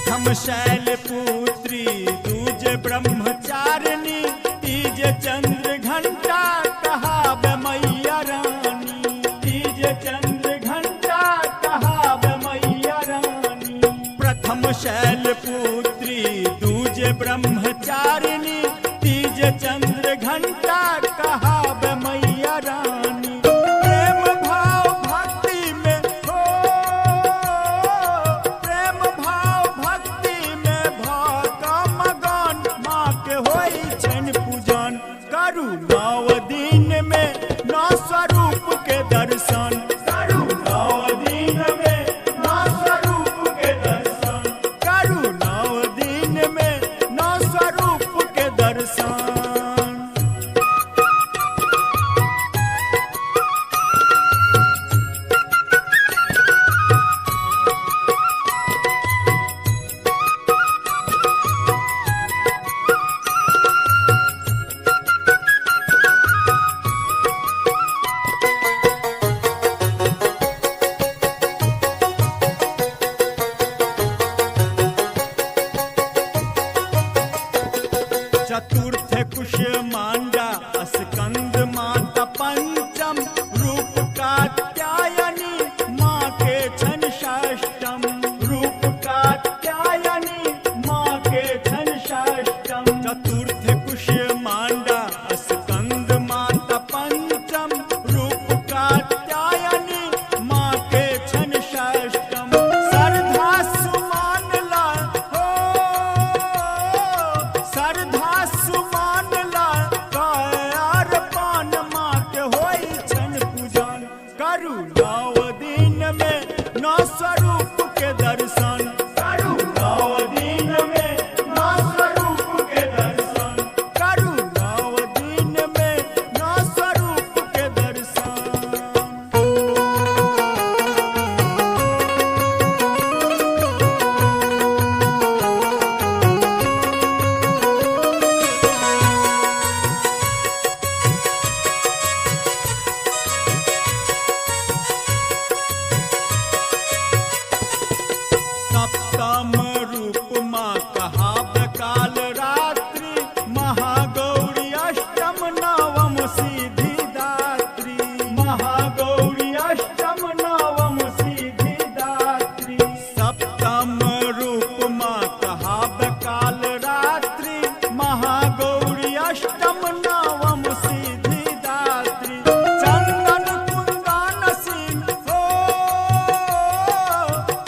प्रथम शैलपुत्री दूज ब्रह्मचारिणी तीज चंद्र घंटा कहावे मैया रानी। तीज चंद्र घंटा कहावे मैया रानी। प्रथम शैलपुत्री दूज ब्रह्मचारिणी तीज चंद्र घंटा कहावे मैया रानी। प्रेम भाव भक्ति में हो, प्रेम भाव भक्ति में भाका मगन माँ के होई छन पूजन। करू 9 दिन में 9 स्वरूप के दर्शन। करू 9 दिन में 9 स्वरूप के दर्शन। करू 9 दिन में 9 स्वरूप के दर्शन। चतुर्थ कुष्मांडा स्कंद माता पंचम रूप कात्यायनी माँ के छन षष्टम। रूप कात्यायनी माँ के छन षष्टम। चतुर्थ कुष्मांडा स्कंद माता पंचम रूप कात्यायनी माँ के छन षष्टम। श्रद्धा सुमान ला हो, श्रद्धा सुमान ला कायर पान माँ के होई छन पूजन। करू 9 दिन में 9 स्वरूप के दर्शन। करू 9 दिन में 9 स्वरूप के दर्शन। करू 9 दिन में 9 स्वरूप के दर्शन। सप्तम रूप माँ कहावे काल रात्रि महागौरी अष्टम नवम सिद्धिदात्री। महागौरी अष्टम नवम सिद्धिदात्री। सप्तम रूप माँ कहावे काल रात्रि महागौरी अष्टम नवम सिद्धिदात्री। चंदन कुंदन सिंह हो,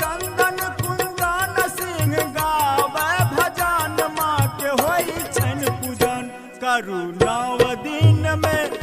चंदन कुंदन सिंह गावे भजन माँ के होई छन पूजन। करू 9 दिन में